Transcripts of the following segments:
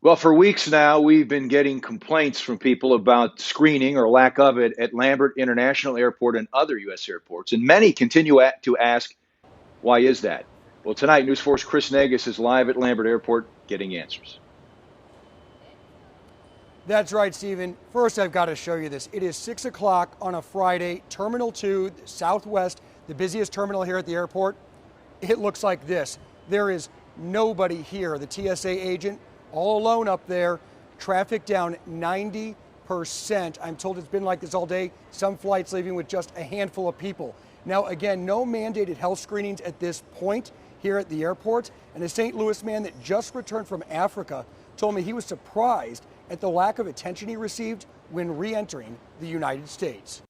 Well, for weeks now, we've been getting complaints from people about screening or lack of it at Lambert International Airport and other U.S. airports. And many continue to ask, why is that? Well, tonight, News 4's Chris Negus is live at Lambert Airport getting answers. That's right, Stephen. First, I've got to show you this. It is 6 o'clock on a Friday, Terminal 2, Southwest, the busiest terminal here at the airport. It looks like this. There is nobody here. The TSA agent all alone up there, traffic down 90%. I'm told it's been like this all day. Some flights leaving with just a handful of people. Now, again, no mandated health screenings at this point here at the airport. And a St. Louis man that just returned from Africa told me he was surprised at the lack of attention he received when re-entering the United States.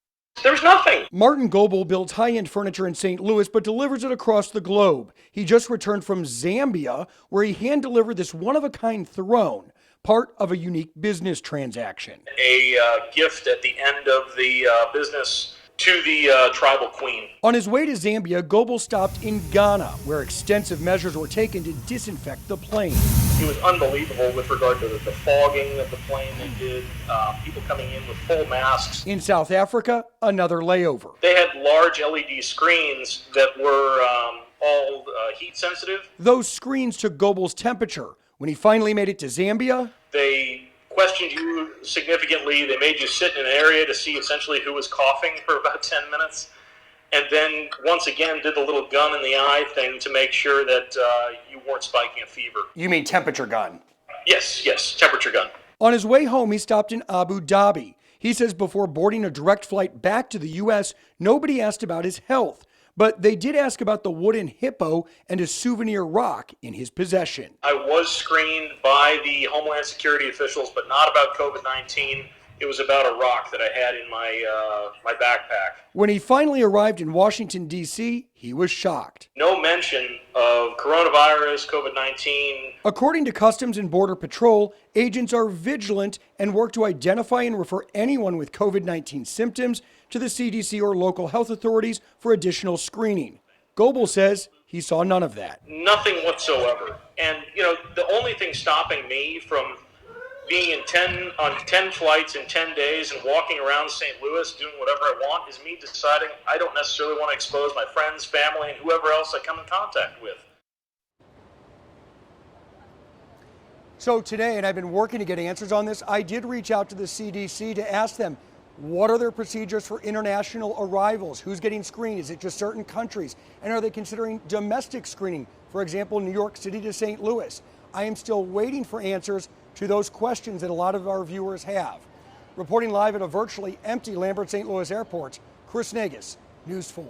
There's nothing. Martin Goebel builds high-end furniture in St. Louis, but delivers it across the globe. He just returned from Zambia, where he hand-delivered this one-of-a-kind throne, part of a unique business transaction. A gift at the end of the business to the tribal queen. On his way to Zambia, Goebel stopped in Ghana, where extensive measures were taken to disinfect the plane. It was unbelievable with regard to the fogging of the plane they did, people coming in with full masks. In South Africa, another layover. They had large LED screens that were all heat sensitive. Those screens took Goebel's temperature. When he finally made it to Zambia, they questioned you significantly. They made you sit in an area to see essentially who was coughing for about 10 minutes. And then once again did the little gun in the eye thing to make sure that you weren't spiking a fever. You mean temperature gun? Yes, temperature gun. On his way home, he stopped in Abu Dhabi. He says before boarding a direct flight back to the U.S., nobody asked about his health. But they did ask about the wooden hippo and a souvenir rock in his possession. I was screened by the Homeland Security officials, but not about COVID-19. It was about a rock that I had in my backpack. When he finally arrived in Washington, D.C., he was shocked. No mention of coronavirus, COVID-19. According to Customs and Border Patrol, agents are vigilant and work to identify and refer anyone with COVID-19 symptoms to the CDC or local health authorities for additional screening. Goebel says he saw none of that. Nothing whatsoever. And, the only thing stopping me from being on 10 flights in 10 days and walking around St. Louis doing whatever I want is me deciding I don't necessarily want to expose my friends, family, and whoever else I come in contact with. So today, and I've been working to get answers on this, I did reach out to the CDC to ask them, what are their procedures for international arrivals? Who's getting screened? Is it just certain countries? And are they considering domestic screening? For example, New York City to St. Louis. I am still waiting for answers to those questions that a lot of our viewers have. Reporting live at a virtually empty Lambert St. Louis Airport, Chris Negus, News 4.